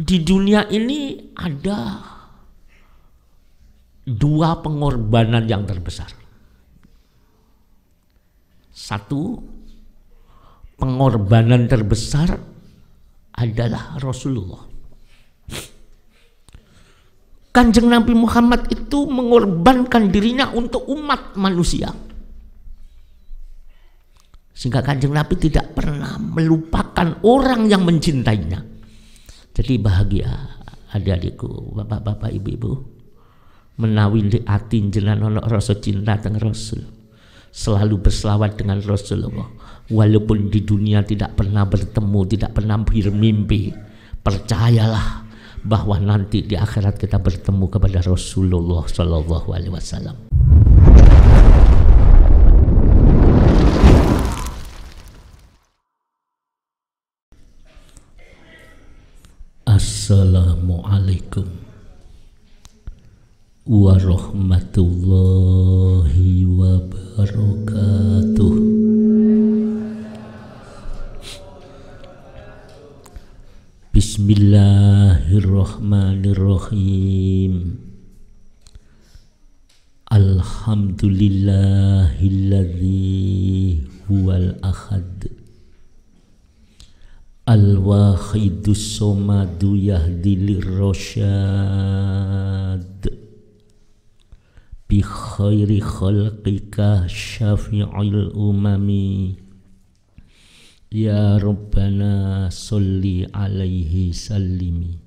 Di dunia ini ada dua pengorbanan yang terbesar. Satu, pengorbanan terbesar adalah Rasulullah. Kanjeng Nabi Muhammad itu mengorbankan dirinya untuk umat manusia. Sehingga Kanjeng Nabi tidak pernah melupakan orang yang mencintainya. Jadi bahagia adik-adikku, bapak-bapak, ibu-ibu, menawi di ati jenengan ana rasa cinta dengan Rasul. Selalu berselawat dengan Rasulullah. Walaupun di dunia tidak pernah bertemu, tidak pernah bermimpi, percayalah bahwa nanti di akhirat kita bertemu kepada Rasulullah Sallallahu Alaihi Wasallam. Assalamualaikum warahmatullahi wabarakatuh. Bismillahirrahmanirrahim. Alhamdulillahilladzi huwal ahad al-wahidus somadu yahdilir rosyad bi khairi khalqika syafi'il umami ya Rabbana sholli alaihi sallimi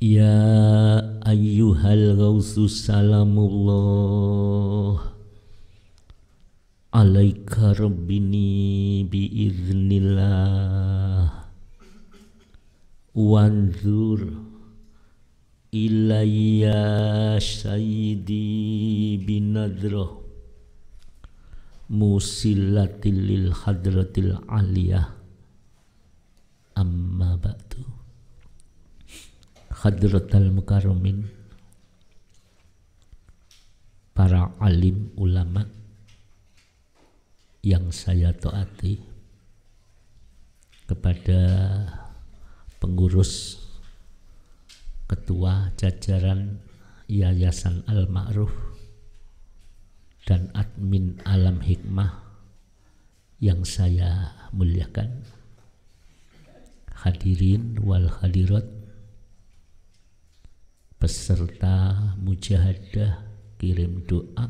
ya ayyuhal ghausu salamullah alaika rabbini biiznillah wanzur ilayya sayyidi binadrah musillatil lil hadratil aliyah amma ba'du. Hadratal mukarramin, para alim ulama yang saya taati, kepada pengurus ketua jajaran Yayasan Al-Ma'ruf dan admin Alam Hikmah yang saya muliakan, hadirin wal hadirat, peserta mujahadah kirim doa,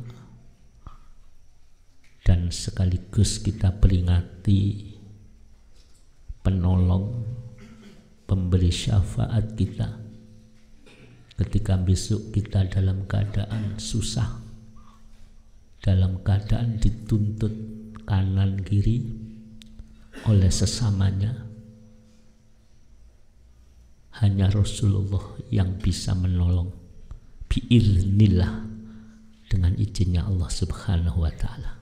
dan sekaligus kita peringati penolong, pemberi syafaat kita ketika besok kita dalam keadaan susah, dalam keadaan dituntut kanan kiri oleh sesamanya. Hanya Rasulullah yang bisa menolong biiznillah, dengan izinnya Allah Subhanahu wa Ta'ala.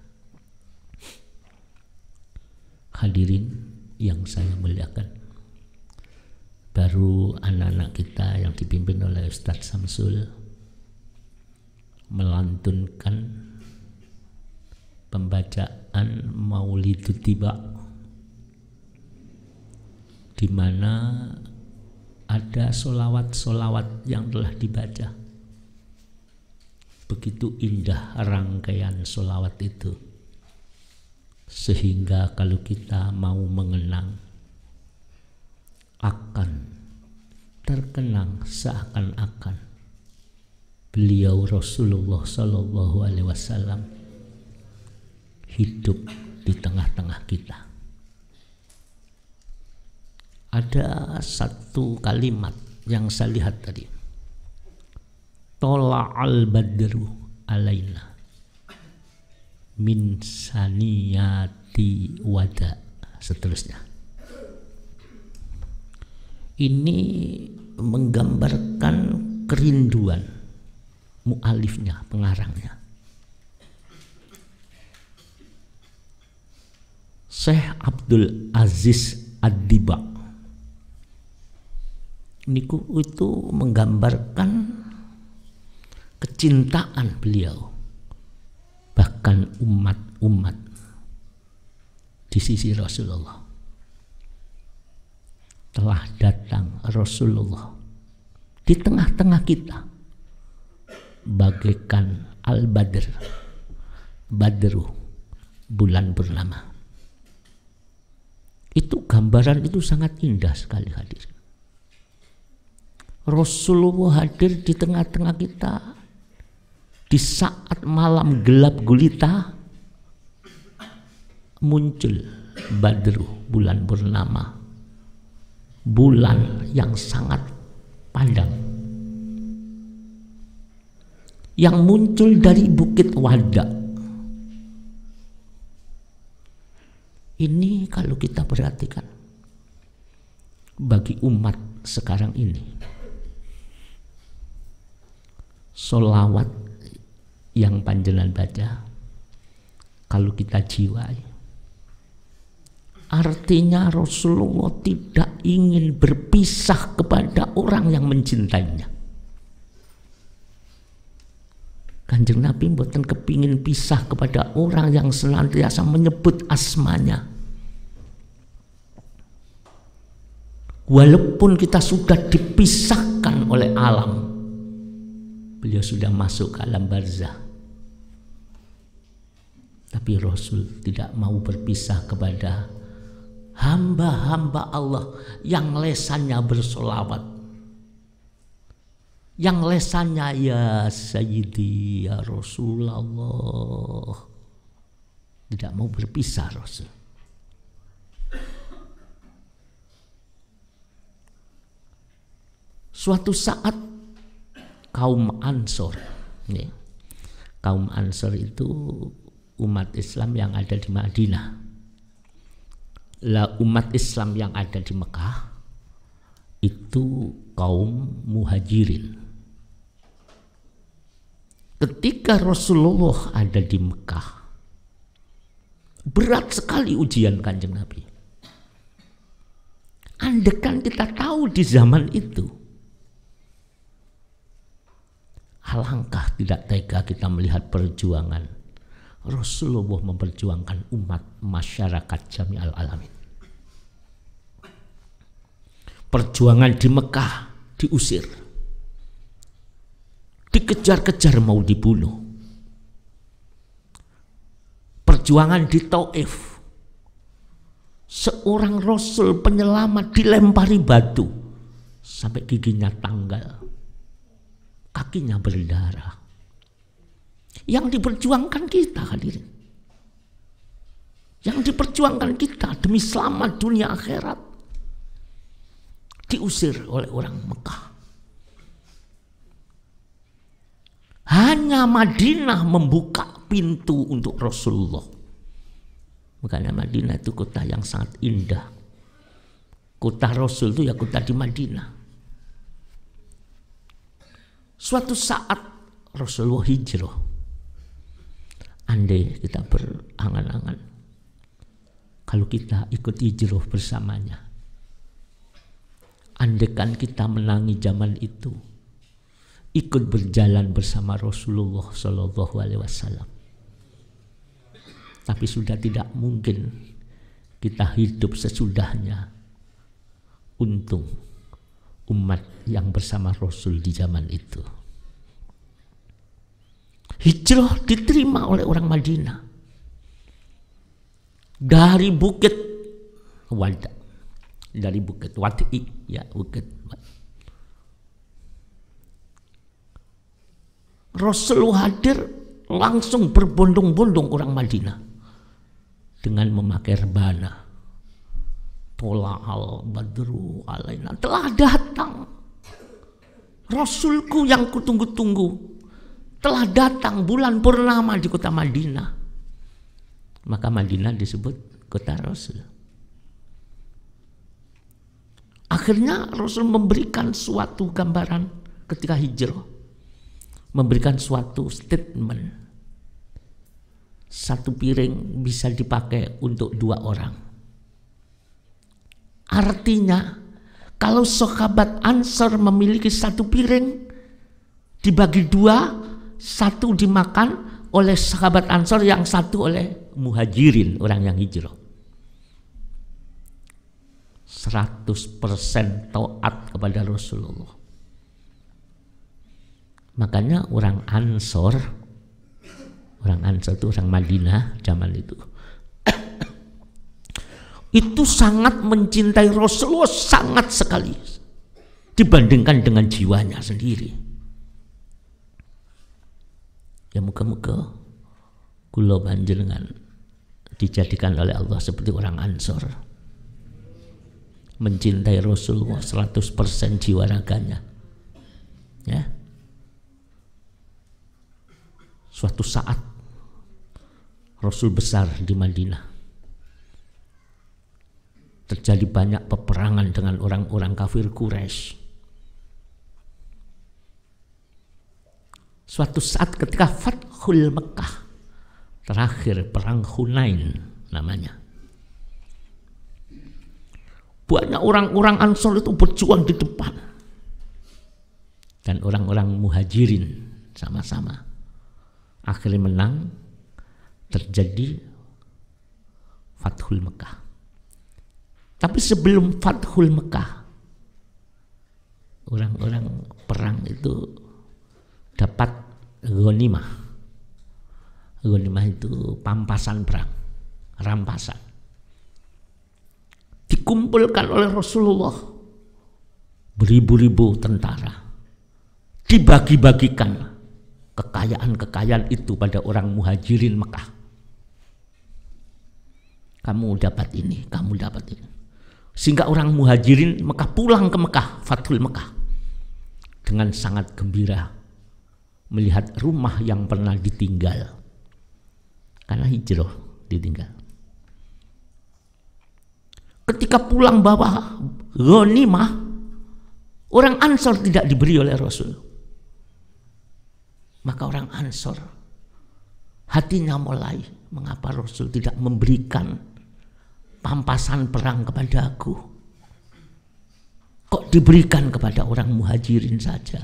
Hadirin yang saya muliakan, baru anak-anak kita yang dipimpin oleh Ustadz Samsul melantunkan pembacaan Maulidut Tiba, di mana ada solawat-solawat yang telah dibaca. Begitu indah rangkaian solawat itu, sehingga kalau kita mau mengenang, akan terkenang seakan-akan beliau Rasulullah Sallallahu Alaihi Wasallam hidup di tengah-tengah kita. Ada satu kalimat yang saya lihat tadi, tola'al badru alaina min saniyati wada, seterusnya. Ini menggambarkan kerinduan mu'alifnya, pengarangnya, Syekh Abdul Aziz Ad-Diba. Niku itu menggambarkan kecintaan beliau, bahkan umat-umat di sisi Rasulullah. telah datang Rasulullah di tengah-tengah kita bagaikan al-badr, badru, bulan purnama. Itu gambaran itu sangat indah sekali hadirin. Rasulullah hadir di tengah-tengah kita di saat malam gelap gulita, muncul badru, bulan purnama, bulan yang sangat padam, yang muncul dari Bukit Wada. Ini kalau kita perhatikan bagi umat sekarang ini, sholawat yang panjenengan baca, kalau kita jiwai, artinya Rasulullah tidak ingin berpisah kepada orang yang mencintainya. Kanjeng Nabi mboten kepingin pisah kepada orang yang senantiasa menyebut asmanya. Walaupun kita sudah dipisahkan oleh alam, beliau sudah masuk ke alam barzah, tapi Rasul tidak mau berpisah kepada hamba-hamba Allah yang lesannya bersolawat, yang lesannya ya Sayyidi ya Rasulullah. Tidak mau berpisah Rasul. Suatu saat kaum Ansor, ya, kaum Ansor itu umat Islam yang ada di Madinah. Lah umat Islam yang ada di Mekah itu kaum Muhajirin. Ketika Rasulullah ada di Mekah, berat sekali ujian Kanjeng Nabi. Andekan kita tahu di zaman itu, alangkah tidak tega kita melihat perjuangan Rasulullah memperjuangkan umat masyarakat jami'al alamin. Perjuangan di Mekah diusir, dikejar-kejar mau dibunuh. Perjuangan di Taif, seorang Rasul penyelamat dilempari batu sampai giginya tanggal, kakinya berdarah. Yang diperjuangkan kita hadirin, yang diperjuangkan kita demi selamat dunia akhirat, diusir oleh orang Mekah. Hanya Madinah membuka pintu untuk Rasulullah. Makanya Madinah itu kota yang sangat indah. Kota Rasul itu ya kota di Madinah. Suatu saat Rasulullah hijrah. Andai kita berangan-angan, kalau kita ikut hijrah bersamanya, andaikan kita menangi zaman itu, ikut berjalan bersama Rasulullah Shallallahu Alaihi Wasallam. Tapi sudah tidak mungkin kita hidup sesudahnya. Untung umat yang bersama Rasul di zaman itu. Hijrah diterima oleh orang Madinah dari Bukit Wada, dari Bukit Wadi, ya Bukit. Rasulullah hadir, langsung berbondong-bondong orang Madinah dengan memakai rebana. Tola'al badru alaina, telah datang Rasulku yang kutunggu-tunggu, telah datang bulan purnama di kota Madinah. Maka Madinah disebut kota Rasul. Akhirnya Rasul memberikan suatu gambaran ketika hijrah, memberikan suatu statement. Satu piring bisa dipakai untuk 2 orang. Artinya kalau sahabat Ansor memiliki satu piring, dibagi 2, satu dimakan oleh sahabat Ansor, yang satu oleh Muhajirin, orang yang hijrah. 100% taat kepada Rasulullah. Makanya orang Ansor itu orang Madinah zaman itu sangat mencintai Rasulullah, sangat sekali dibandingkan dengan jiwanya sendiri. Ya muka-muka kula panjenengan dijadikan oleh Allah seperti orang Ansor, mencintai Rasulullah 100% jiwa raganya. Ya. Suatu saat Rasul besar di Madinah, terjadi banyak peperangan dengan orang-orang kafir Quraisy. Suatu saat ketika Fathul Mekah, terakhir perang Hunain namanya, banyak orang-orang Ansor itu berjuang di depan, dan orang-orang Muhajirin sama-sama. Akhirnya menang, terjadi Fathul Mekah. Tapi sebelum Fathul Mekah, orang-orang perang itu dapat ghanimah. Ghanimah itu pampasan perang, rampasan. Dikumpulkan oleh Rasulullah beribu-ribu tentara, dibagi-bagikan kekayaan-kekayaan itu pada orang Muhajirin Mekah. Kamu dapat ini, kamu dapat ini. Sehingga orang Muhajirin Mekah pulang ke Mekah, Fathul Mekah, dengan sangat gembira melihat rumah yang pernah ditinggal, karena hijrah ditinggal. Ketika pulang bawa ghanimah, orang Ansor tidak diberi oleh Rasul. Maka orang Ansor hatinya mulai, mengapa Rasul tidak memberikan pampasan perang kepada aku? Kok diberikan kepada orang Muhajirin saja?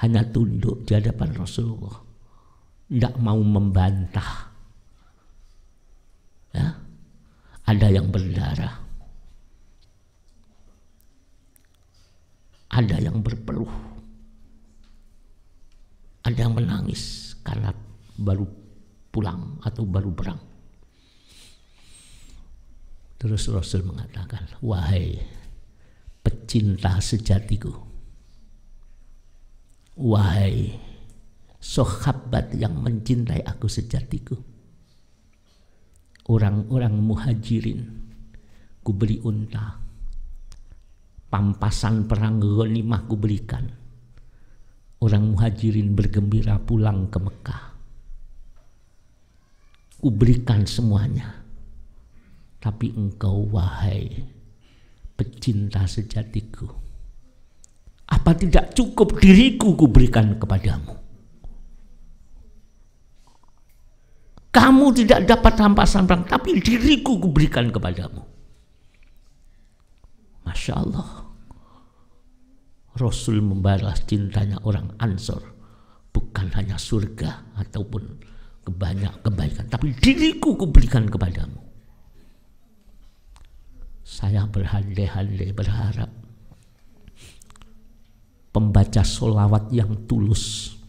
Hanya tunduk di hadapan Rasulullah, tidak mau membantah. Ya, ada yang berdarah, ada yang berpeluh, ada yang menangis karena baru pulang atau baru perang. Terus Rasul mengatakan, wahai pecinta sejatiku, wahai sahabat yang mencintai aku sejatiku, orang-orang Muhajirin kuberi unta, pampasan perang ghanimah kuberikan. Orang Muhajirin bergembira pulang ke Mekah, kuberikan semuanya. Tapi engkau, wahai pecinta sejatiku, apa tidak cukup diriku kuberikan kepadamu? Kamu tidak dapat rampasan perang, tapi diriku kuberikan kepadamu. Masya Allah, Rasul membalas cintanya orang Ansor bukan hanya surga ataupun banyak kebaikan, tapi diriku kuberikan kepadamu. Saya berhandai-handai berharap pembaca sholawat yang tulus,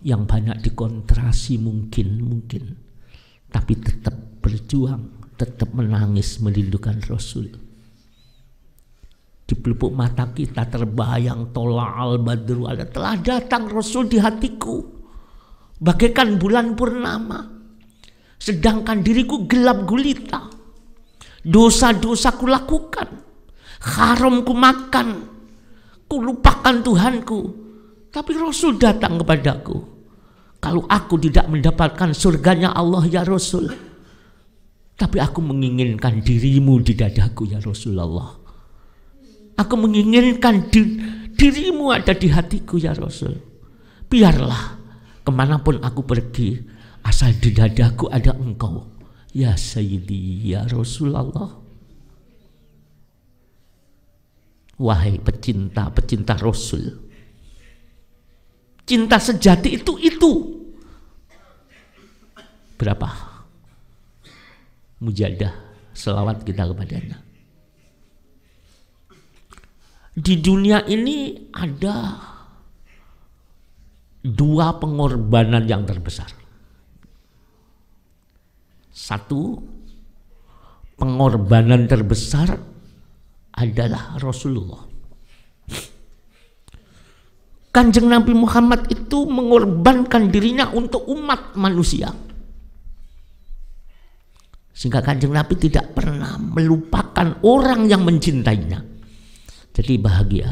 yang banyak dikontrasi mungkin, tapi tetap berjuang, tetap menangis merindukan Rasul. Di pelupuk mata kita terbayang tola'al badru, telah datang Rasul di hatiku bagaikan bulan purnama, sedangkan diriku gelap gulita. Dosa-dosa ku lakukan, haram ku makan, ku lupakan Tuhanku, tapi Rasul datang kepadaku. Kalau aku tidak mendapatkan surganya Allah ya Rasul, tapi aku menginginkan dirimu di dadaku ya Rasulullah. Aku menginginkan dirimu ada di hatiku ya Rasul. Biarlah kemanapun aku pergi, asal di dadaku ada engkau ya Sayyidi ya Rasulullah. Wahai pecinta Rasul, cinta sejati itu berapa? Mujadah selawat kita kepadanya. Di dunia ini ada dua pengorbanan yang terbesar. Satu, pengorbanan terbesar adalah Rasulullah. Kanjeng Nabi Muhammad itu mengorbankan dirinya untuk umat manusia. Sehingga Kanjeng Nabi tidak pernah melupakan orang yang mencintainya. Jadi bahagia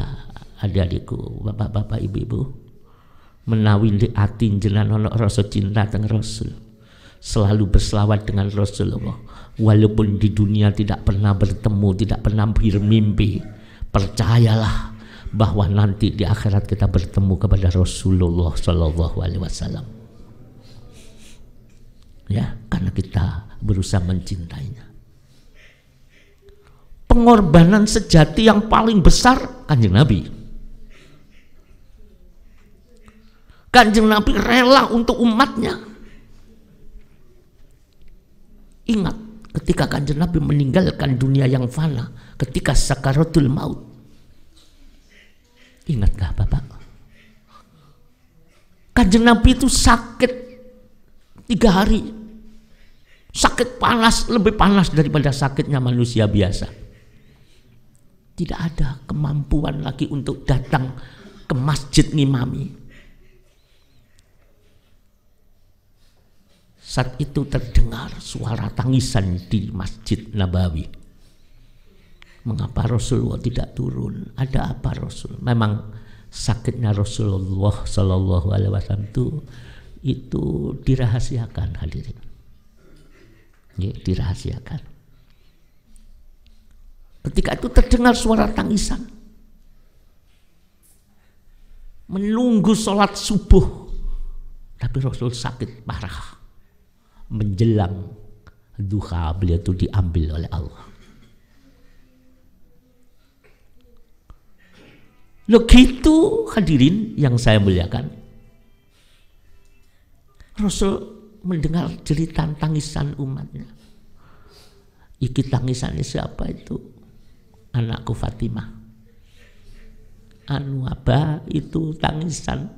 adik-adikku, bapak-bapak, ibu-ibu, menawi di hati jenengan ono rasa cinta dengan Rasul. Selalu berselawat dengan Rasulullah. Walaupun di dunia tidak pernah bertemu, tidak pernah bermimpi, percayalah bahwa nanti di akhirat kita bertemu kepada Rasulullah Shallallahu Alaihi Wasallam. Ya, karena kita berusaha mencintainya. Pengorbanan sejati yang paling besar Kanjeng Nabi. Kanjeng Nabi rela untuk umatnya. Ingat, ketika Kanjeng Nabi meninggalkan dunia yang fana, ketika sakaratul maut. Ingatkah Bapak? Kanjeng Nabi itu sakit 3 hari. Sakit panas, lebih panas daripada sakitnya manusia biasa. Tidak ada kemampuan lagi untuk datang ke masjid ngimami. Saat itu terdengar suara tangisan di Masjid Nabawi. Mengapa Rasulullah tidak turun? Ada apa Rasul? Memang sakitnya Rasulullah Shallallahu Alaihi Wasallam itu dirahasiakan, hadirin. Ya, dirahasiakan. Ketika itu terdengar suara tangisan. Menunggu sholat subuh, tapi Rasul sakit parah. Menjelang duha beliau itu diambil oleh Allah. Loh gitu hadirin yang saya muliakan. Rasul mendengar jeritan tangisan umatnya. Iki tangisannya siapa itu? Anakku Fatimah. Anu apa itu tangisan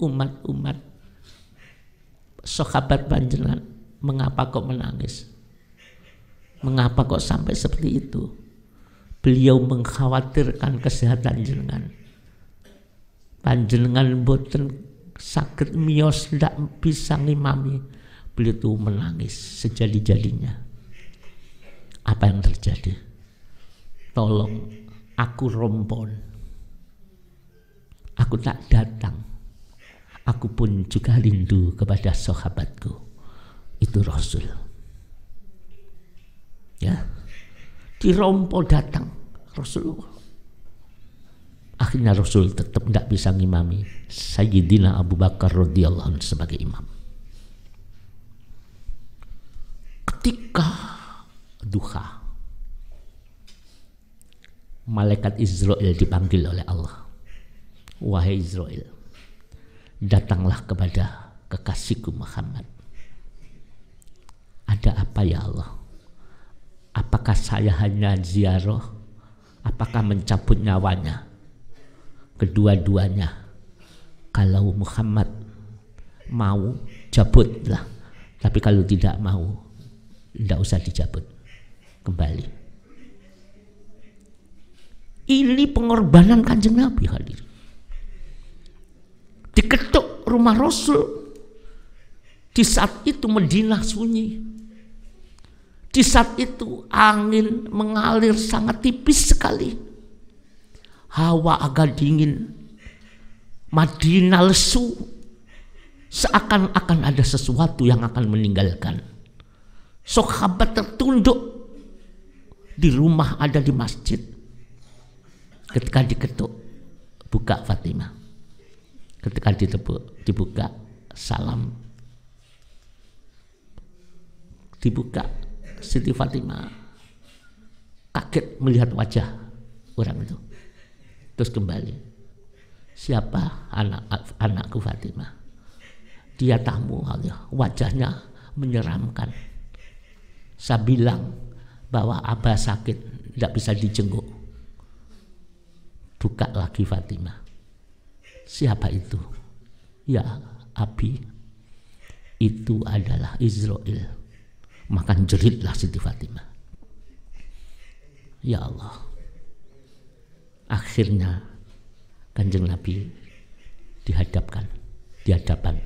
umat-umat sahabat panjenengan. Mengapa kok menangis? Mengapa kok sampai seperti itu? Beliau mengkhawatirkan kesehatan jenengan. Panjenengan boten sakit miyos ndak bisa ngimami. Beliau itu menangis sejadi-jadinya. Apa yang terjadi? Tolong aku rompon. Aku tak datang. Aku pun juga rindu kepada sahabatku. Itu Rasul. Ya. Dirompo datang Rasulullah. Akhirnya Rasul tetap tidak bisa ngimami Sayyidina Abu Bakar radhiyallahu anhu sebagai imam. Ketika duha, malaikat Israel dipanggil oleh Allah. Wahai Israel, datanglah kepada kekasihku Muhammad. Ada apa ya Allah? Apakah saya hanya ziarah? Apakah mencabut nyawanya? Kedua-duanya. Kalau Muhammad mau, cabutlah. Tapi kalau tidak mau, tidak usah dicabut. Kembali. Ini pengorbanan Kanjeng Nabi hadir. Diketuk rumah Rasul. Di saat itu Madinah sunyi. Di saat itu angin mengalir sangat tipis sekali. Hawa agak dingin. Madinah lesu. Seakan-akan ada sesuatu yang akan meninggalkan. Sahabat tertunduk. Di rumah ada di masjid. Ketika diketuk, buka Fatimah. Ketika dibuka, salam. Dibuka, Siti Fatimah kaget melihat wajah orang itu. Terus kembali. Siapa? Anakku Fatimah. Dia tamu, wajahnya menyeramkan. Saya bilang, bahwa Abah sakit, tidak bisa dijenguk. Buka lagi Fatimah. Siapa itu? Ya Abi, itu adalah Israel. Maka jeritlah Siti Fatimah. Ya Allah, akhirnya Kanjeng Nabi dihadapkan di hadapan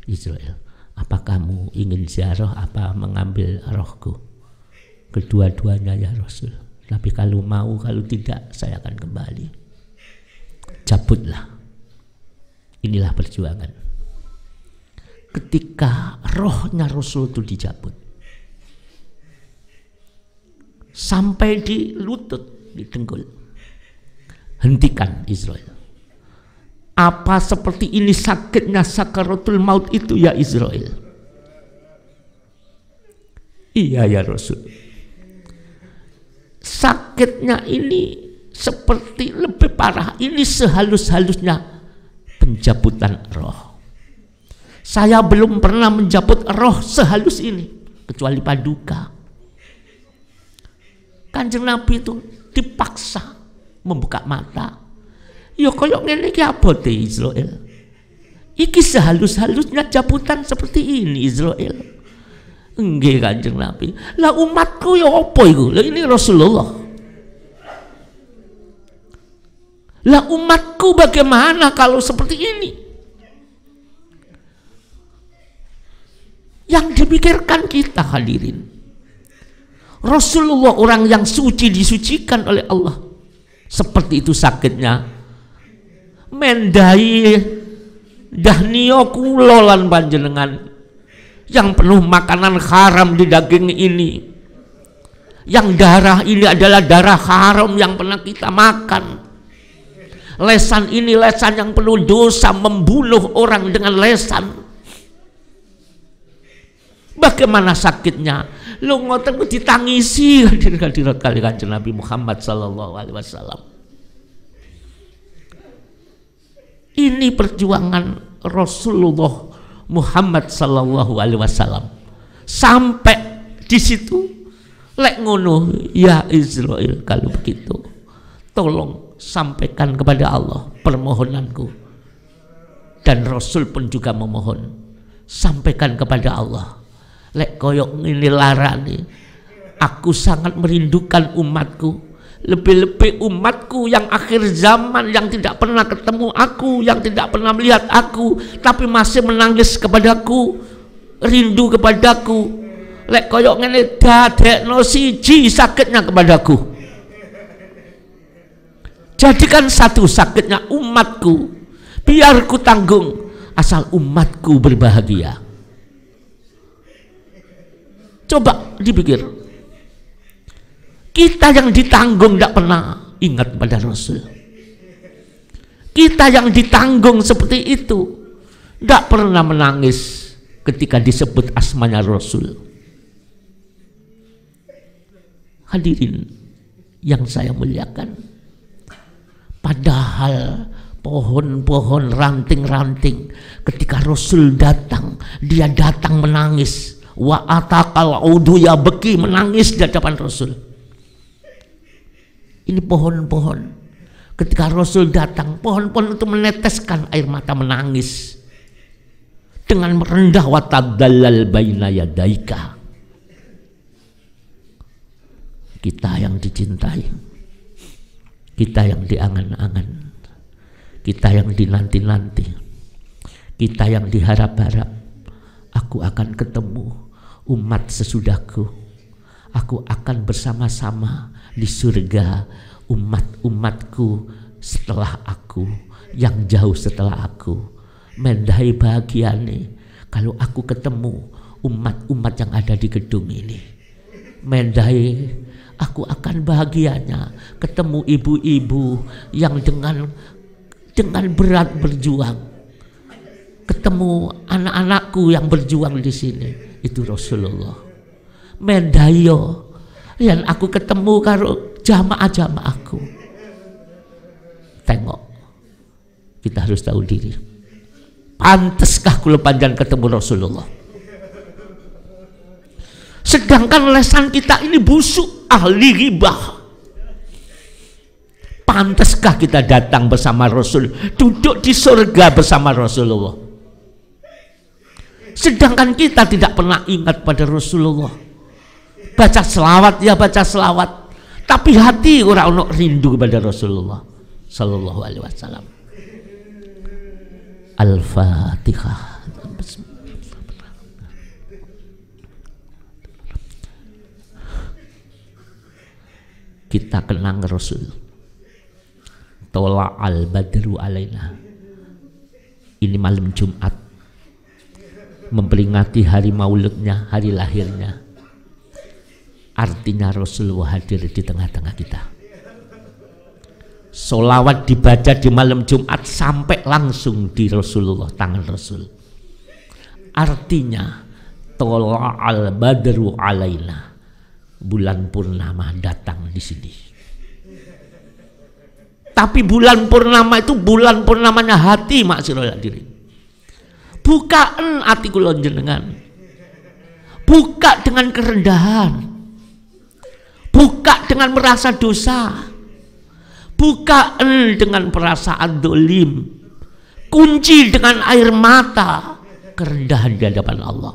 Israel. Apa kamu ingin ziarah, apa mengambil rohku? Kedua-duanya ya Rasul. Tapi kalau mau, kalau tidak saya akan kembali. Cabutlah. Inilah perjuangan. Ketika rohnya Rasul itu dicabut, sampai di lutut, di dengkul, hentikan Israel. Apa seperti ini sakitnya sakaratul maut itu ya Israel? Iya ya Rasul. Sakitnya ini seperti lebih parah. Ini sehalus-halusnya pencabutan roh. Saya belum pernah mencabut roh sehalus ini kecuali Paduka. Kanjeng Nabi itu dipaksa membuka mata. Ya koyok ngene iki apa te Israel? Iki sehalus-halusnya cabutan seperti ini Israel. Nggih Kanjeng Nabi. Lah umatku ya apa iku? Lah ini Rasulullah. Lah umatku bagaimana kalau seperti ini? Yang dipikirkan kita hadirin, Rasulullah orang yang suci disucikan oleh Allah. Seperti itu sakitnya. Mendai dahniyo kula lan panjenengan yang penuh makanan haram di daging ini. Yang darah ini adalah darah haram yang pernah kita makan. Lesan ini lesan yang penuh dosa, membunuh orang dengan lesan. Bagaimana sakitnya? Lu ngoten ku ditangisi hadirat kali Kanjeng Nabi Muhammad sallallahu alaihi wasallam. Ini perjuangan Rasulullah Muhammad sallallahu alaihi wasallam. Sampai di situ lek ngono ya Israel, kalau begitu tolong sampaikan kepada Allah permohonanku. Dan Rasul pun juga memohon, sampaikan kepada Allah. Lek koyok ngene larane, aku sangat merindukan umatku. Lebih-lebih umatku yang akhir zaman, yang tidak pernah ketemu aku, yang tidak pernah melihat aku, tapi masih menangis kepadaku, rindu kepadaku. Lek koyok ngene dadekno siji sakitnya kepadaku. Jadikan satu sakitnya umatku, biar ku tanggung asal umatku berbahagia. Coba dipikir, kita yang ditanggung tidak pernah ingat pada Rasul. Kita yang ditanggung seperti itu tidak pernah menangis ketika disebut asmanya Rasul. Hadirin yang saya muliakan, padahal pohon-pohon ranting-ranting ketika Rasul datang, dia datang menangis. Wa atakal udu ya beki, menangis di hadapan Rasul. Ini pohon-pohon ketika Rasul datang, pohon-pohon itu meneteskan air mata, menangis dengan merendah. Wa tadallal baina yadaika. Kita yang dicintai, kita yang diangan-angan, kita yang dinanti-nanti, kita yang diharap-harap. Aku akan ketemu umat sesudahku. Aku akan bersama-sama di surga umat-umatku setelah aku, yang jauh setelah aku. Mendai bahagiane kalau aku ketemu umat-umat yang ada di gedung ini. Mendai aku akan bahagianya ketemu ibu-ibu yang dengan berat berjuang, ketemu anak-anakku yang berjuang di sini. Itu Rasulullah. Mendayo yang aku ketemu karo jamaah-jamaahku. Tengok, kita harus tahu diri. Panteskah kula panjang ketemu Rasulullah? Sedangkan lesan kita ini busuk. ahli ghibah. Pantaskah kita datang bersama Rasul, duduk di surga bersama Rasulullah, sedangkan kita tidak pernah ingat pada Rasulullah? Baca selawat ya baca selawat, tapi hati orang ono rindu kepada Rasulullah Sallallahu Alaihi Wasallam. Al-Fatihah. Kita kenang Rasul. Tola al-badru alaina. Ini malam Jumat, memperingati hari maulidnya, hari lahirnya. Artinya Rasulullah hadir di tengah-tengah kita. Solawat dibaca di malam Jumat sampai langsung di Rasulullah, tangan Rasul. Artinya tola al-badru alaina, bulan purnama datang di sini. Tapi bulan purnama itu bulan purnamanya hati, maksudnya hadirin. Bukaan hati kula jenengan. Buka dengan kerendahan. Buka dengan merasa dosa. Bukaan dengan perasaan dolim. Kunci dengan air mata. Kerendahan di hadapan Allah.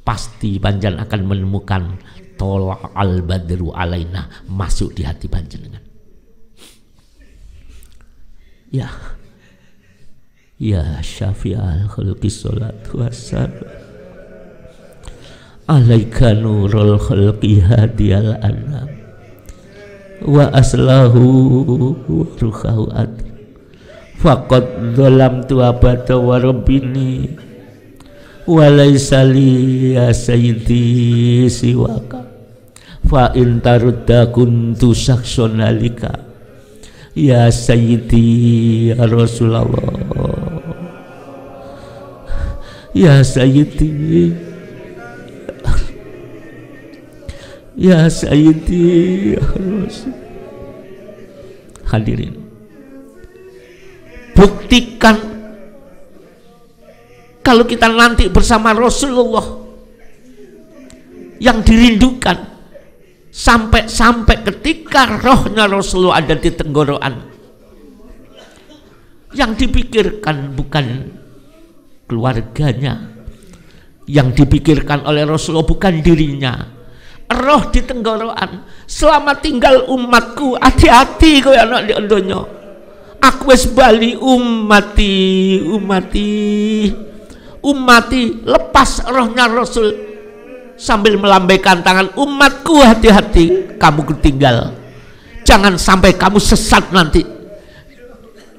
Pasti panjen akan menemukan tola al-badru alaina masuk di hati panjenengan. Ya syafi'al khalqi sholatu wassalam alaika nurul khalqi hadiyal anam wa aslahu wa ruhahu ad faqad dhalamtu abada wa rabbini wa laysa li ya sayyidi siwaka fa in tarudda kuntu saksonalika ya sayyidi ya Rasulullah, ya sayyidi ya sayyidi ya Rasul. Hadirin, buktikan kalau kita nanti bersama Rasulullah yang dirindukan, sampai ketika rohnya Rasulullah ada di tenggorokan, yang dipikirkan bukan keluarganya, yang dipikirkan oleh Rasulullah bukan dirinya. Roh di tenggorokan, selamat tinggal umatku, hati-hati kau anak di donya. Aku wis bali umati, lepas rohnya Rasul sambil melambaikan tangan, umatku hati-hati, kamu ketinggal, jangan sampai kamu sesat nanti.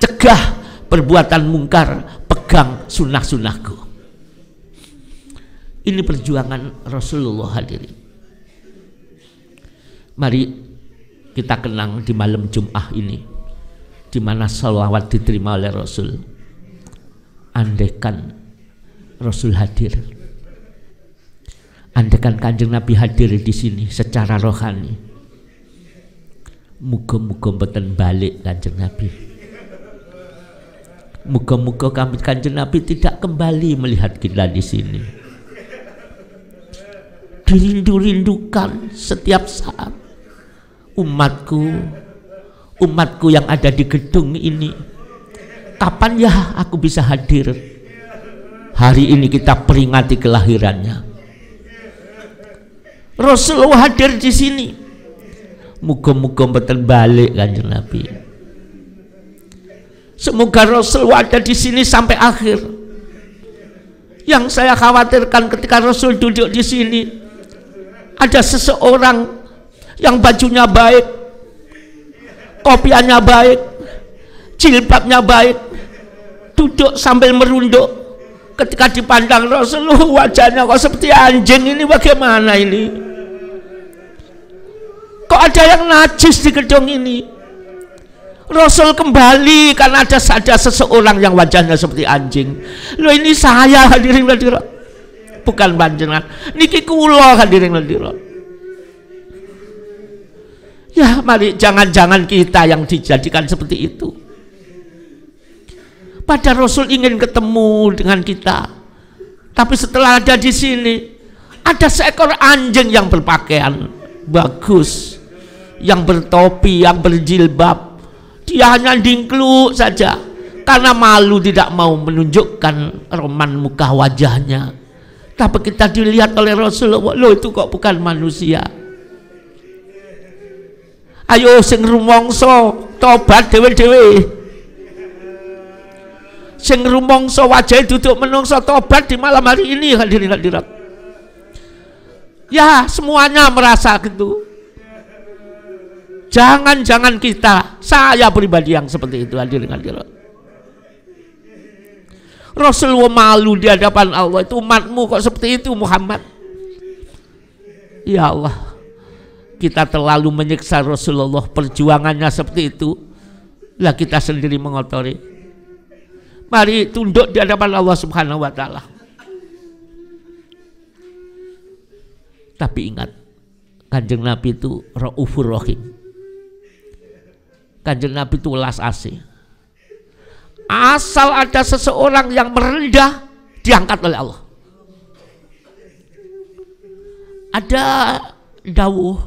Cegah perbuatan mungkar, pegang sunnah-sunnahku. Ini perjuangan Rasulullah hadirin. Mari kita kenang di malam Jum'ah ini, di mana sholawat diterima oleh Rasul. Andaikan Rasul hadir, andaikan Kanjeng Nabi hadir di sini secara rohani, muga-muga mboten balik Kanjeng Nabi. Muga-muga kami Kanjeng Nabi tidak kembali melihat kita di sini. Dirindu-rindukan setiap saat. Umatku yang ada di gedung ini, kapan ya aku bisa hadir? Hari ini kita peringati kelahirannya. Rasulullah hadir di sini. Muga-muga mboten balik Kanjeng Nabi. Semoga Rasulullah ada di sini sampai akhir. Yang saya khawatirkan ketika Rasul duduk di sini, ada seseorang yang bajunya baik, kopiannya baik, jilbabnya baik, duduk sambil merunduk. Ketika dipandang Rasulullah, wajahnya kok seperti anjing. Ini bagaimana ini? Kok ada yang najis di gedung ini? Rasul kembali karena ada seseorang yang wajahnya seperti anjing. Loh, ini saya hadirin hadirat, bukan panjenengan. Niki kula hadirin hadirat. Ya mari jangan-jangan kita yang dijadikan seperti itu. Padahal Rasul ingin ketemu dengan kita, tapi setelah ada di sini, ada seekor anjing yang berpakaian bagus, yang bertopi, yang berjilbab, dia hanya dingkluk saja karena malu tidak mau menunjukkan roman muka wajahnya. Tapi kita dilihat oleh Rasulullah, loh itu kok bukan manusia. Ayo sing rumangsa tobat dhewe-dhewe. Sing rumangsa wajah duduk menungso tobat di malam hari ini, hadirin hadirat. Ya, semuanya merasa gitu. Jangan-jangan kita, saya pribadi yang seperti itu, hadirin hadirat. Rasulullah malu di hadapan Allah, itu umatmu kok seperti itu Muhammad. Ya Allah, kita terlalu menyiksa Rasulullah, perjuangannya seperti itu, lah kita sendiri mengotori. Mari tunduk di hadapan Allah Subhanahu wa Ta'ala. Tapi ingat, Kanjeng Nabi itu Raufur Rahim. Kanjeng Nabi itu welas asih. Asal ada seseorang yang merendah, diangkat oleh Allah. Ada dawuh,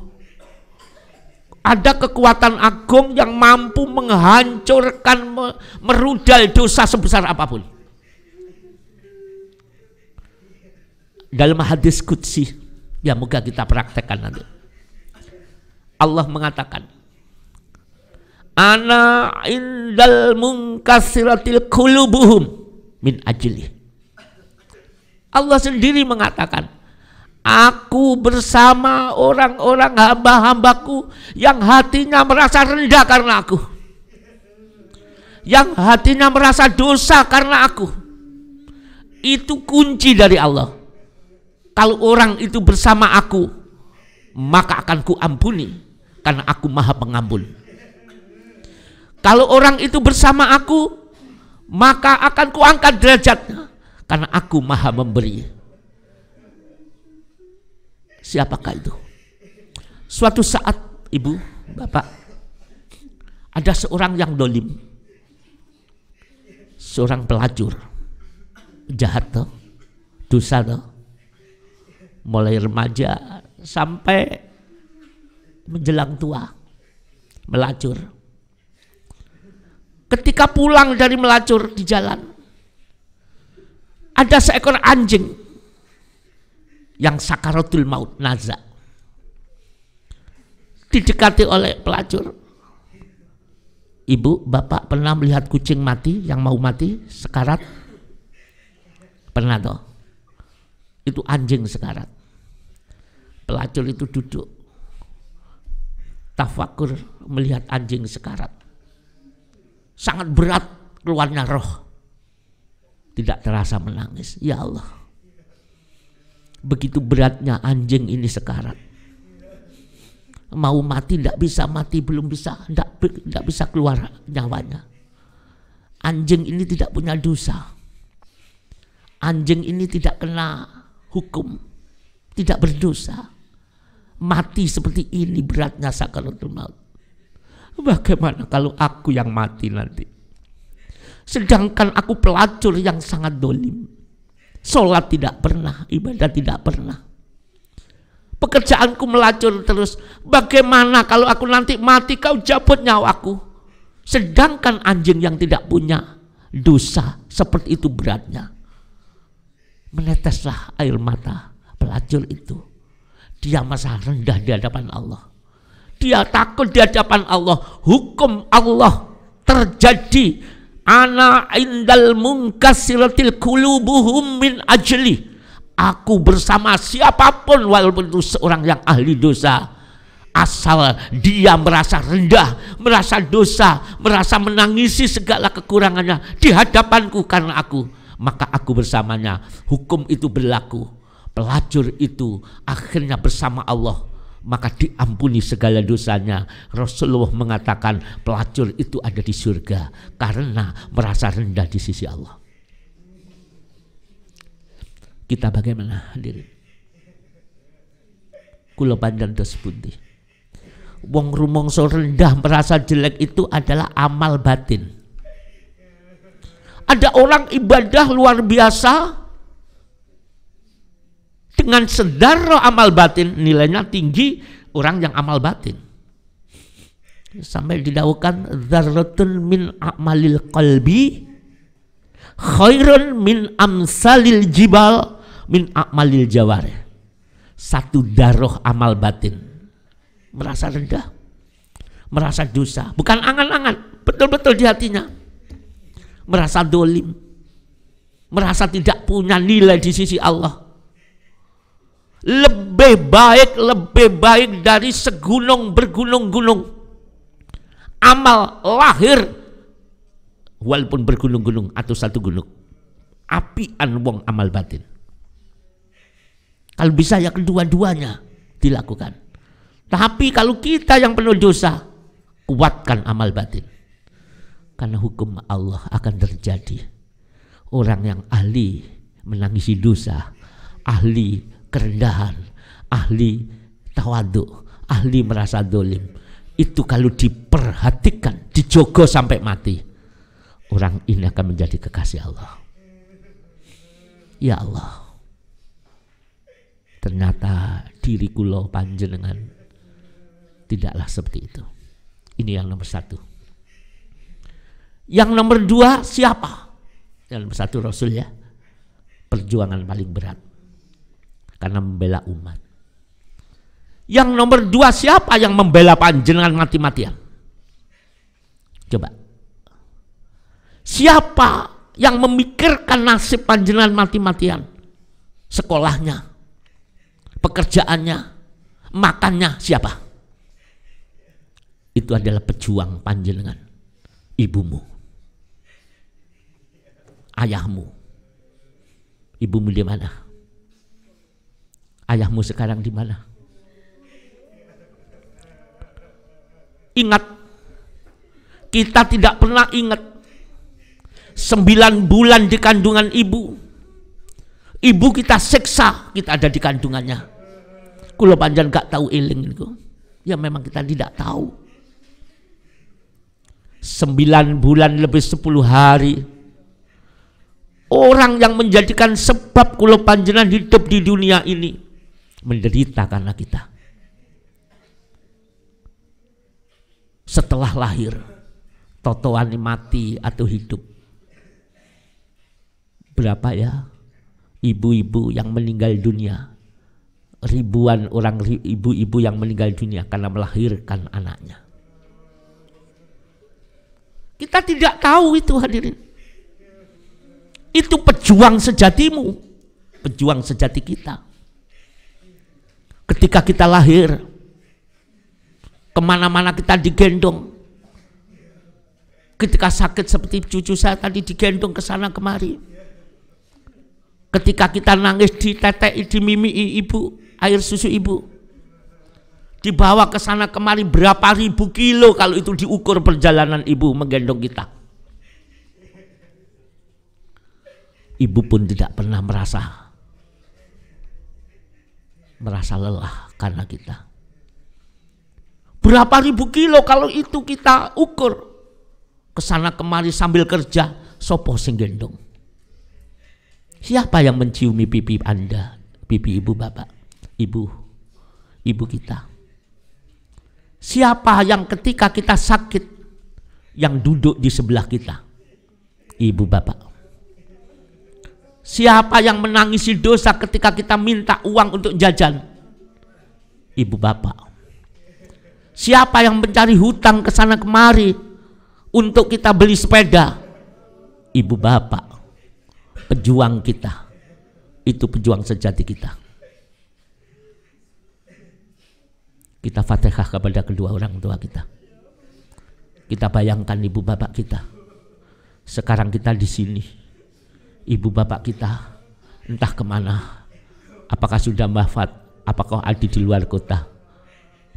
ada kekuatan agung yang mampu menghancurkan, merudal dosa sebesar apapun. Dalam hadis qudsi, ya moga kita praktekkan nanti. Allah mengatakan, ana indal munkasiratil qulubuhum min ajli. Allah sendiri mengatakan, aku bersama orang-orang hamba-hambaku yang hatinya merasa rendah karena aku, yang hatinya merasa dosa karena aku. Itu kunci dari Allah. Kalau orang itu bersama aku, maka akan ku ampuni karena aku maha pengampun. Kalau orang itu bersama aku, maka akan ku angkat derajatnya karena aku maha memberi. Siapakah itu? Suatu saat, ibu, bapak, ada seorang yang dolim, seorang pelacur, jahat toh, dosa toh, mulai remaja sampai menjelang tua, melacur. Ketika pulang dari melacur di jalan, ada seekor anjing yang sakaratul maut, naza, didekati oleh pelacur. Ibu, bapak pernah melihat kucing mati yang mau mati, sekarat? Pernah toh? Itu anjing sekarat. Pelacur itu duduk tafakur melihat anjing sekarat. Sangat berat keluarnya roh, tidak terasa menangis. Ya Allah, begitu beratnya anjing ini sekarat, mau mati tidak bisa, mati belum bisa, tidak bisa keluar nyawanya. Anjing ini tidak punya dosa, anjing ini tidak kena hukum, tidak berdosa, mati seperti ini beratnya sakaratul maut. Bagaimana kalau aku yang mati nanti? Sedangkan aku pelacur yang sangat dolim, sholat tidak pernah, ibadah tidak pernah, pekerjaanku melacur terus. Bagaimana kalau aku nanti mati, kau cabut nyawaku? Sedangkan anjing yang tidak punya dosa seperti itu beratnya. Meneteslah air mata pelacur itu. Dia merasa rendah di hadapan Allah. Dia takut di hadapan Allah. Hukum Allah terjadi. Ana indal munkasiratil qulubuhum min ajli. Aku bersama siapapun, walaupun itu seorang yang ahli dosa, asal dia merasa rendah, merasa dosa, merasa menangisi segala kekurangannya di hadapanku karena aku, maka aku bersamanya. Hukum itu berlaku. Pelacur itu akhirnya bersama Allah, maka diampuni segala dosanya. Rasulullah mengatakan pelacur itu ada di surga karena merasa rendah di sisi Allah. Kita bagaimana hadirin? Kula panjang dos pundi. Wong rumangsa rendah merasa jelek itu adalah amal batin. Ada orang ibadah luar biasa, dengan sedar amal batin nilainya tinggi, orang yang amal batin. Sampai didawukan dzarratun min a'malil qalbi khairun min amsalil jibal min a'malil jawarih. Satu daroh amal batin, merasa rendah, merasa dosa, bukan angan-angan, betul-betul di hatinya, merasa dolim, merasa tidak punya nilai di sisi Allah. Lebih baik dari segunung bergunung-gunung amal lahir, walaupun bergunung-gunung atau satu gunung, apian wong amal batin. Kalau bisa ya kedua-duanya dilakukan. Tapi kalau kita yang penuh dosa, kuatkan amal batin. Karena hukum Allah akan terjadi. Orang yang ahli menangisi dosa, ahli kerendahan, ahli tawaduk, ahli merasa dolim, itu kalau diperhatikan, dijogo sampai mati, orang ini akan menjadi kekasih Allah. Ya Allah, ternyata diri kula panjenengan tidaklah seperti itu. Ini yang nomor satu. Yang nomor dua siapa? Yang nomor satu Rasul ya. Perjuangan paling berat karena membela umat. Yang nomor dua siapa yang membela panjenengan mati-matian? Coba. Siapa yang memikirkan nasib panjenengan mati-matian? Sekolahnya, pekerjaannya, makannya, siapa? Itu adalah pejuang panjenengan, ibumu, ayahmu. Ibumu di mana? Ayahmu sekarang di mana? Ingat, kita tidak pernah ingat 9 bulan di kandungan ibu. Ibu kita siksa, kita ada di kandungannya. Kula panjang gak tahu eling itu. Ya memang kita tidak tahu. 9 bulan lebih 10 hari. Orang yang menjadikan sebab kula panjenengan hidup di dunia ini menderita karena kita. Setelah lahir, totoan mati atau hidup. Berapa ya ibu-ibu yang meninggal dunia? Ribuan orang ibu-ibu yang meninggal dunia karena melahirkan anaknya. Kita tidak tahu itu, hadirin. Itu pejuang sejatimu, pejuang sejati kita. Ketika kita lahir, kemana-mana kita digendong. Ketika sakit seperti cucu saya tadi digendong ke sana kemari. Ketika kita nangis ditetei, dimimii ibu, air susu ibu. Dibawa ke sana kemari berapa ribu kilo kalau itu diukur perjalanan ibu menggendong kita. Ibu pun tidak pernah merasa lelah karena kita. Berapa ribu kilo kalau itu kita ukur kesana kemari sambil kerja, sopo sing gendong? Siapa yang menciumi pipi Anda, pipi ibu bapak, ibu kita? Siapa yang ketika kita sakit yang duduk di sebelah kita? Ibu bapak. Siapa yang menangisi dosa ketika kita minta uang untuk jajan? Ibu bapak. Siapa yang mencari hutang ke sana kemari untuk kita beli sepeda? Ibu bapak. Pejuang kita. Itu pejuang sejati kita. Kita Fatihah kepada kedua orang tua kita. Kita bayangkan ibu bapak kita. Sekarang kita di sini. Ibu bapak kita entah kemana, apakah sudah wafat, apakah ada di luar kota.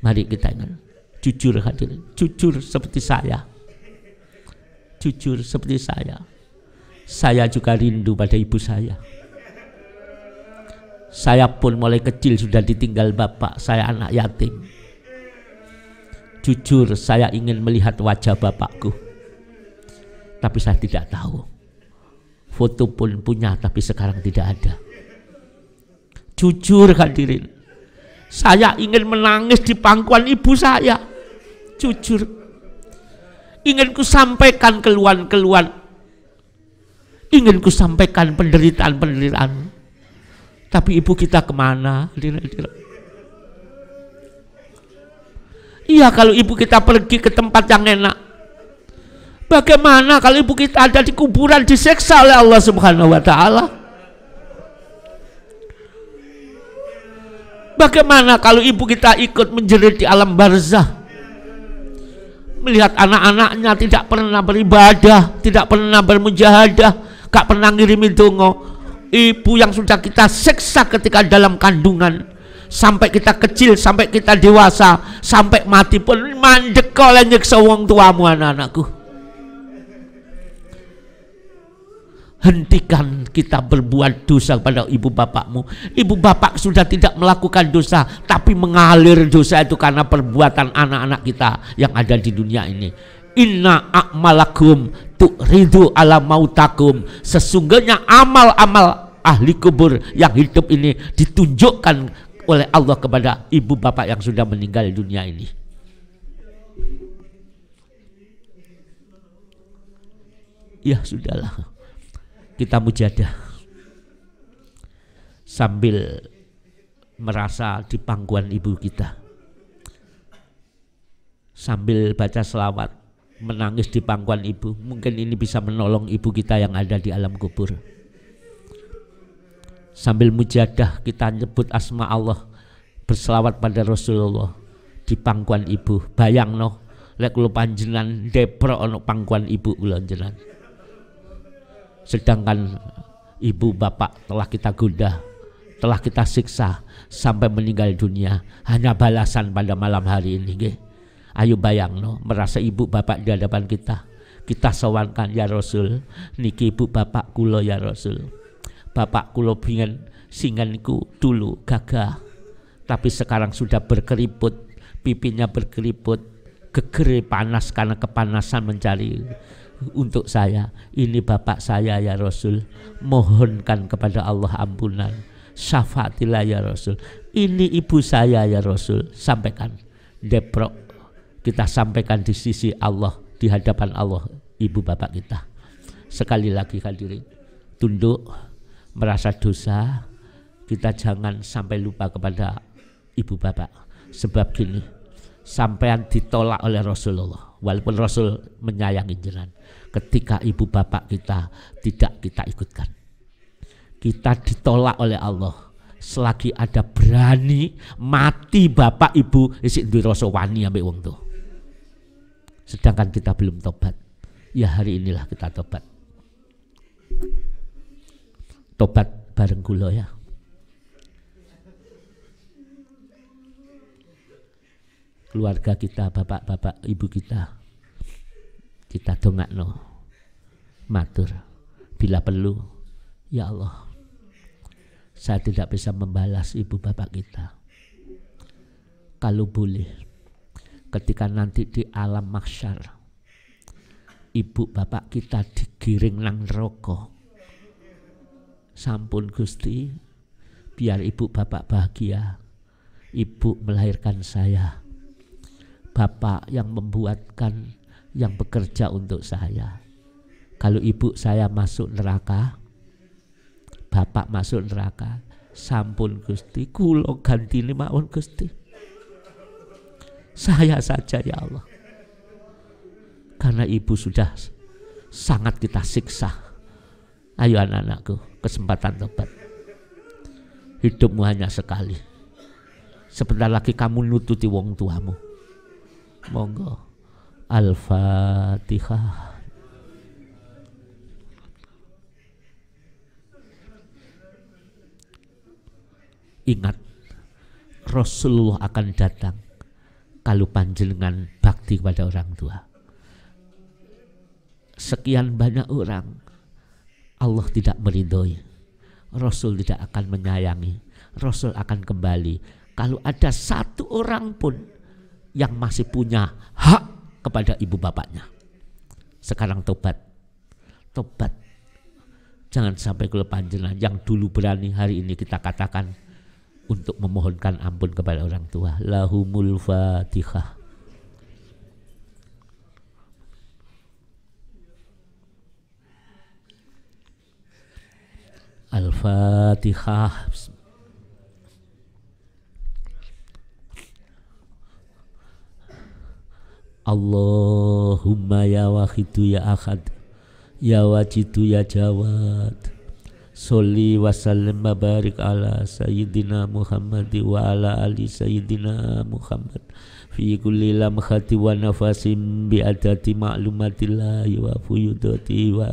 Mari kita ingat, jujur hadirin, jujur seperti saya, jujur seperti saya juga rindu pada ibu saya. Saya pun mulai kecil sudah ditinggal bapak, saya anak yatim. Jujur saya ingin melihat wajah bapakku, tapi saya tidak tahu. Foto pun punya tapi sekarang tidak ada. Jujur hadirin, Saya ingin menangis di pangkuan ibu saya. Jujur. Ingin ku sampaikan keluhan-keluhan. Ingin ku sampaikan penderitaan-penderitaan. Tapi ibu kita kemana? Iya, kalau ibu kita pergi ke tempat yang enak. Bagaimana kalau ibu kita ada di kuburan disiksa oleh Allah Subhanahu wa Ta'ala? Bagaimana kalau ibu kita ikut menjerit di alam barzah? Melihat anak-anaknya tidak pernah beribadah, tidak pernah bermujahadah, gak pernah ngirimi dongo. Ibu yang sudah kita siksa ketika dalam kandungan, sampai kita kecil, sampai kita dewasa, sampai mati pun mandek oleh nyiksa wong tuamu anak-anakku. Hentikan kita berbuat dosa kepada ibu bapakmu. Ibu bapak sudah tidak melakukan dosa, tapi mengalir dosa itu karena perbuatan anak-anak kita yang ada di dunia ini. Inna a'malakum tu'ridu ala mautakum. Sesungguhnya amal-amal ahli kubur yang hidup ini ditunjukkan oleh Allah kepada ibu bapak yang sudah meninggal dunia ini. Ya sudahlah, kita mujahadah sambil merasa di pangkuan ibu kita, sambil baca selawat, menangis di pangkuan ibu. Mungkin ini bisa menolong ibu kita yang ada di alam kubur. Sambil mujahadah kita nyebut asma Allah, berselawat pada Rasulullah di pangkuan ibu. Bayang no, lek kula panjenengan depro ono pangkuan ibu kula jenengan. Sedangkan ibu bapak telah kita goda, telah kita siksa sampai meninggal dunia, hanya balasan pada malam hari ini. Nggih. Ayo bayang no, merasa ibu bapak di hadapan kita. Kita sowankan, ya Rasul, niki ibu bapak kula ya Rasul. Bapak kula bingen singanku dulu gagah, tapi sekarang sudah berkeriput, pipinya berkeriput, gegere panas karena kepanasan mencari untuk saya. Ini bapak saya ya Rasul, mohonkan kepada Allah ampunan, syafatilah ya Rasul. Ini ibu saya ya Rasul, sampaikan. Deprok kita sampaikan di sisi Allah, di hadapan Allah ibu bapak kita. Sekali lagi hadirin, tunduk, merasa dosa, kita jangan sampai lupa kepada ibu bapak. Sebab gini, sampean ditolak oleh Rasulullah, walaupun Rasul menyayangi jenengan. Ketika ibu bapak kita tidak kita ikutkan, kita ditolak oleh Allah. Selagi ada berani mati bapak ibu, isik duwe rasa wani ambek wong tuh. Sedangkan kita belum tobat. Ya hari inilah kita tobat. Tobat bareng kula ya. Keluarga kita, bapak-bapak, ibu kita dongakno, matur, bila perlu, ya Allah, saya tidak bisa membalas ibu bapak kita. Kalau boleh, ketika nanti di alam mahsyar, ibu bapak kita digiring nang neraka, sampun Gusti, biar ibu bapak bahagia. Ibu melahirkan saya, bapak yang membuatkan, yang bekerja untuk saya. Kalau ibu saya masuk neraka, bapak masuk neraka, sampun Gusti, kula gantine mawon Gusti. Saya saja ya Allah. Karena ibu sudah sangat kita siksa. Ayo anak-anakku, kesempatan tobat. Hidupmu hanya sekali. Sebentar lagi kamu nututi wong tuamu. Monggo. Al-Fatihah. Ingat, Rasulullah akan datang kalau panjenengan bakti kepada orang tua. Sekian banyak orang Allah tidak meridhoi, Rasul tidak akan menyayangi, Rasul akan kembali kalau ada satu orang pun yang masih punya hak kepada ibu bapaknya. Sekarang tobat, tobat. Jangan sampai kalau panjenengan yang dulu berani, hari ini kita katakan untuk memohonkan ampun kepada orang tua. Lahumul Fatihah. Al-Fatihah. Allahumma ya wahidu ya ahad, ya wajidu ya jawad, sholli wa sallim wa barik ala sayyidina Muhammad wa ala ali sayyidina Muhammad fi kulli lamhati wa nafasim bi adati ma'lumatillahi wa fuyudati wa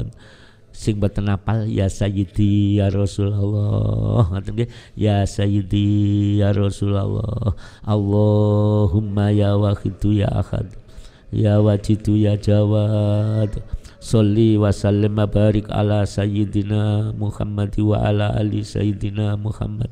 sing boten apal ya sayyidi ya Rasulullah, ya sayyidi ya Rasulullah. Allahumma ya wahidu ya ahad, ya wajidu ya jawad, sholli wa sallim wa barik ala sayyidina Muhammad wa ala ali sayyidina Muhammad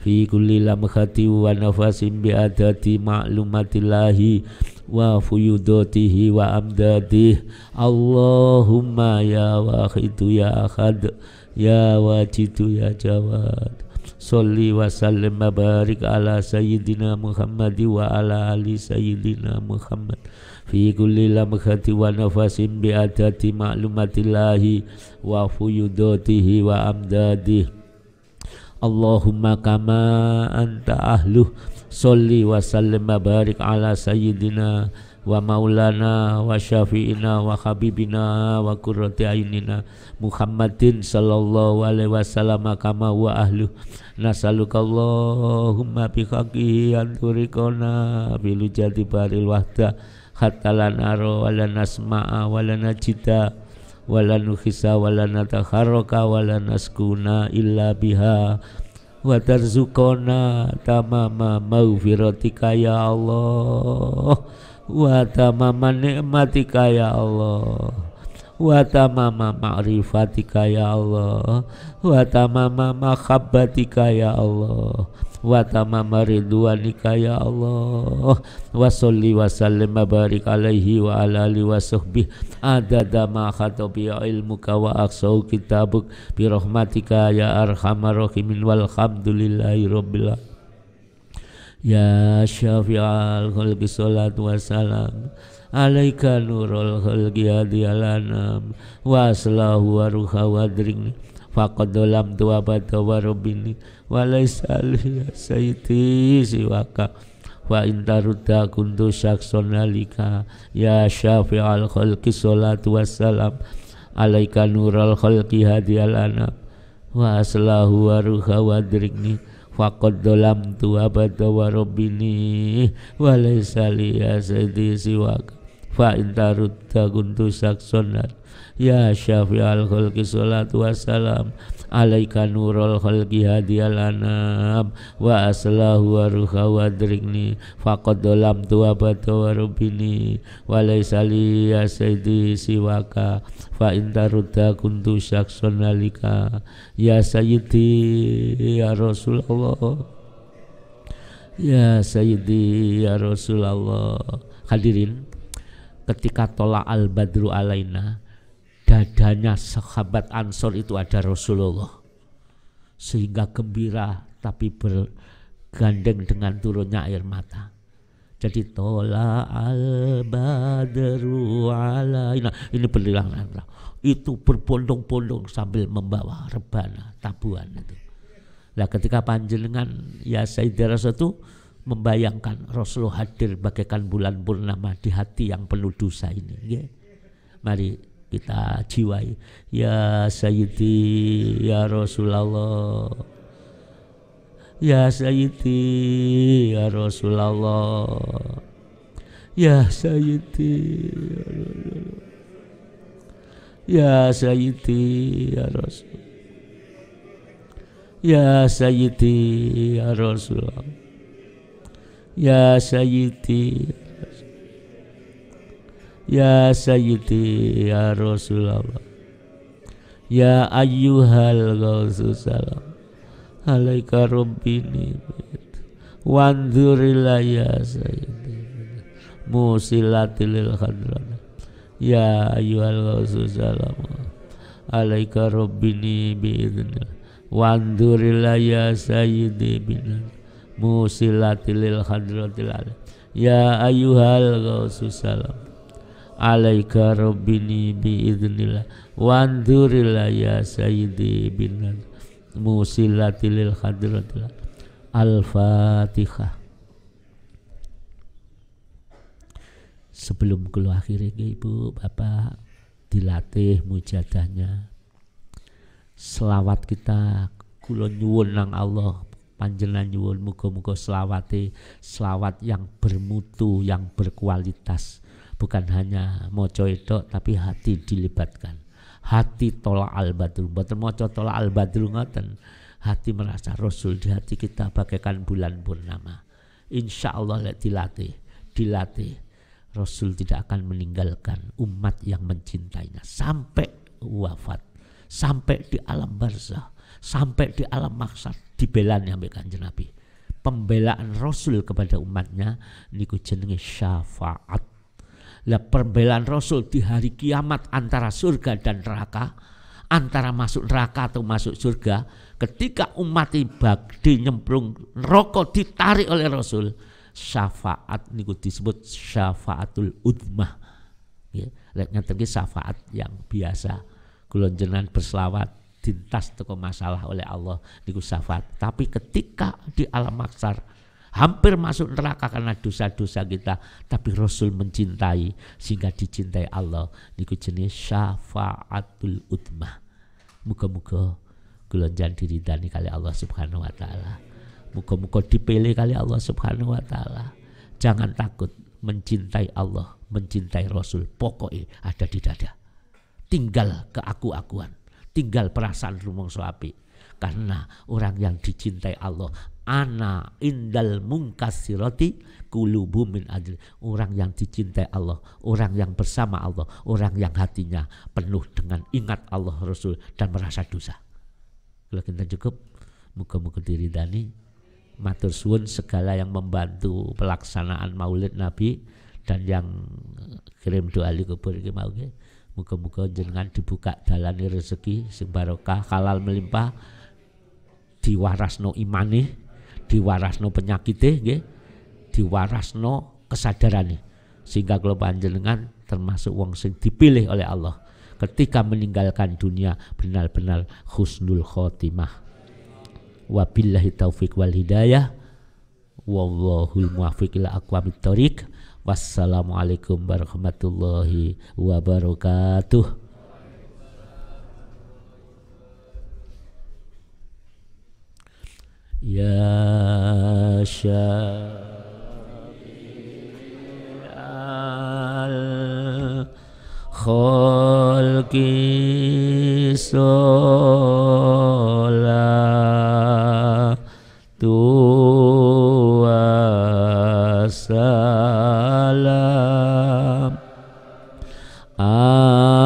fi kulli lamhati wa nafasin bi adati ma'lumatillahi wa fuyudatihi wa amdadih. Allahumma ya wahidu ya ahad, ya wajidu ya jawad, sholli wa sallim wa barik ala sayyidina Muhammad wa ala ali sayyidina Muhammad fi kulli lamhati wa nafasin bi adati ma'lumatillahi wa fuyudatihi wa amdadih. Allahumma kama anta ahluh, sholli wa sallim wa barik ala sayyidina wa maulana wa syafi'ina wa habibina wa qurrati ainina Muhammadin sallallahu alaihi wasallam kama wa ahluh. Nasaluka Allahumma bihaqihi anturikona bilujati baril wahda hatta lan aro wa lan nasma'a wa lan najida wa lan nukhisa wa lan natakharraka wa lan naskuna illa biha wa tarzuqona tamama maghfiratika ya Allah wa tamama ni'matika ya Allah wa tamama ma'rifatika ya Allah wa tamama mahabbatika ya Allah wa tamama ridwanika ya Allah wa sholli wa sallim wa barik alaihi wa ala alihi wa sahbihi adada ma khatabi ilmuka wa aqsau kitabuk bi rahmatika ya arhamar rahimin walhamdulillahi rabbil alamin. Ya syafi'al khalqi salatu wassalam alaika nurul khalqi hadiyal anam wa aslahu wa ruha wa dring faqad lam tuwabata wa rabbini wa laysa ya sayyidi siwaka wa intarudda kuntu syakson alika. Ya syafi'al khalqi salatu wassalam alaika nurul khalqi hadiyal anam wa aslahu wa ruha wa dring faqad lam tuwabata wa rabbini wa laysa ya sayyidi siwaka fa intarudda kuntu syakson. Ya syafi'al khalqi salatu wassalam alaika nurul khalqi hadiyal anam wa aslahu wa ruha wa drikni faqad lam tuwabata wa rabbini wa laysa li ya sayyidi siwaka fa intarudda kuntu syakson alika. Ya sayyidi ya Rasulullah, ya sayyidi ya Rasulullah. Hadirin, ketika tola al badru alaina, dadanya sahabat Ansor itu ada Rasulullah, sehingga gembira tapi bergandeng dengan turunnya air mata. Jadi tola al badru alaina, ini berlilang itu berbondong-bondong sambil membawa rebana tabuhan itu. Nah ketika panjenengan ya Sayyidina Rasul itu membayangkan Rasulullah hadir bagaikan bulan purnama di hati yang penuh dosa ini, ya. Mari kita jiwai. Ya Sayyidi ya Rasulullah, ya Sayyidi ya Rasulullah, ya Sayyidi ya Sayyidi ya Rasul, ya Sayyidi ya Rasulullah, ya Sayyidi ya Sayyidi ya Rasulullah, ya ayyuhal ghausus salam alaika rabbini wanzurila ya Sayyidi musilatil khadran ya ayyuhal ghausus salam alaika rabbini biidznillah wanzurila ya Sayyidi binan musilatil hadratil alim. Ya ayyuhal ghausus salam alaika rabbini biiznillah wandurillah ya sayyidi bin musilatil hadratil alim. Al-Fatihah. Sebelum kula akhiri Ibu Bapak dilatih mujadahnya. Selawat kita kula nyuwun nang Allah panjenengan nyuwun muga-muga selawat yang bermutu, yang berkualitas. Bukan hanya maca tok tapi hati dilibatkan. Hati tolak al-badru, mboten maca tolak al-badru ngoten. Hati merasa Rasul di hati kita bagaikan bulan purnama. Insya Allah dilatih, Rasul tidak akan meninggalkan umat yang mencintainya sampai wafat, sampai di alam barzah, sampai di alam mahsyar dibelani ambek Kanjeng Nabi. Pembelaan Rasul kepada umatnya niku jenenge syafaat. Lah pembelaan Rasul di hari kiamat antara surga dan neraka, antara masuk neraka atau masuk surga, ketika umat bakti nyemplung neraka ditarik oleh Rasul, syafaat niku disebut syafaatul udmah. Ya, lek ngaten iki syafaat yang biasa. Kula jenengan berselawat dintas teko masalah oleh Allah niku syafaat. Tapi ketika di alam mahsyar hampir masuk neraka karena dosa-dosa kita, tapi Rasul mencintai sehingga dicintai Allah, niku jenis syafaatul udmah. Muga-muga kula njan diridani kali Allah Subhanahu wa taala. Muga-muga dipilih kali Allah Subhanahu wa taala. Jangan takut mencintai Allah, mencintai Rasul, pokoknya ada di dada. Tinggal keaku-akuan, tinggal perasaan rumangsa apik. Karena orang yang dicintai Allah, ana indal munkasirati qulubu min ajli. Orang yang dicintai Allah, orang yang bersama Allah, orang yang hatinya penuh dengan ingat Allah, Rasul dan merasa dosa. Kalau kita cukup, muga-muga diridani. Matur suwun segala yang membantu pelaksanaan Maulid Nabi dan yang kirim doa li kubur iki mau nggih. Muga-muga jenengan dibuka dalane rezeki sing barokah, halal melimpah, diwarasno imane, diwarasno penyakite nggih, diwarasno kesadarane. Sehingga kula panjenengan termasuk wong sing dipilih oleh Allah ketika meninggalkan dunia benar-benar husnul khotimah. Wabillahi taufiq wal hidayah. Wallahul muwaffiq ila aqwamit thoriq. Wassalamualaikum warahmatullahi wabarakatuh. Ya syafi'al khalqi sholatu wassalam alaika.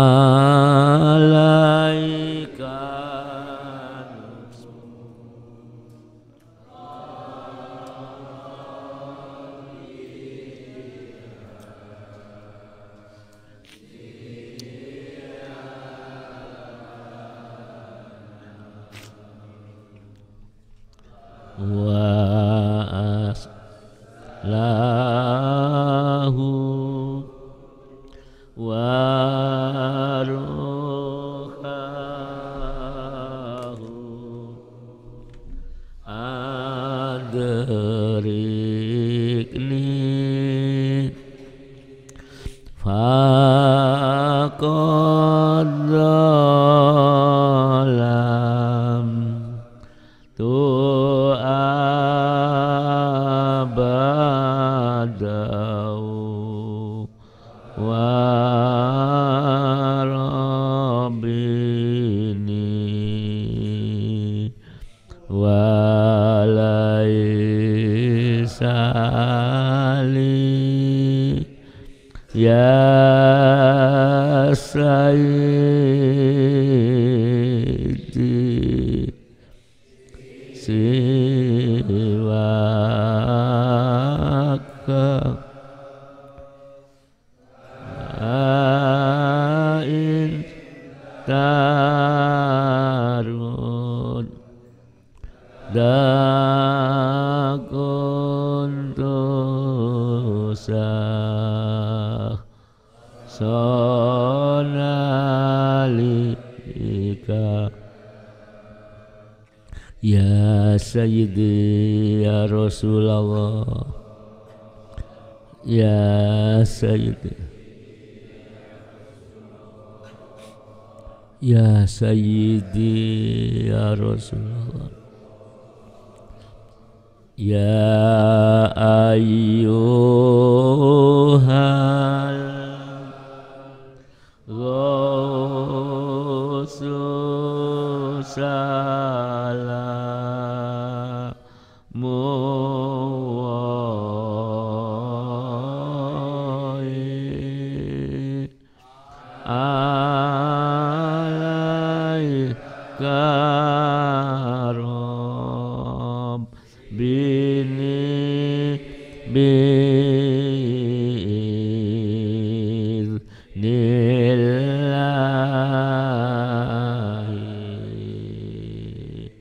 Wa aslahu wa ruhahu adrikni faqad zalam tu abadau wa rabbini wa laisali ya sayyidi siwaka nalika ya Sayyidi ya Rasulullah ya Sayyidi ya Sayyidi ya Rasulullah ya ayyuhal Rasul salamu alaika Rabbini bi'idhnillahi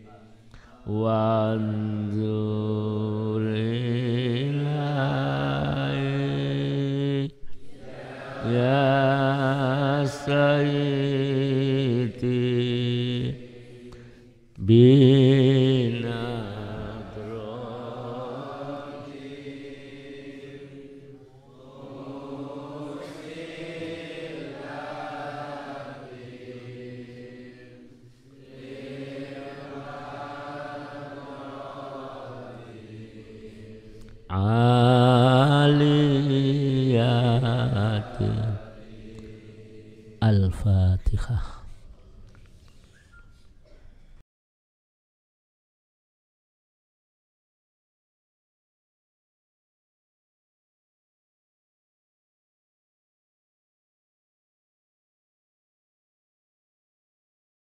wanzur ilaihi ya Sayyidi aliyati al-Fatihah.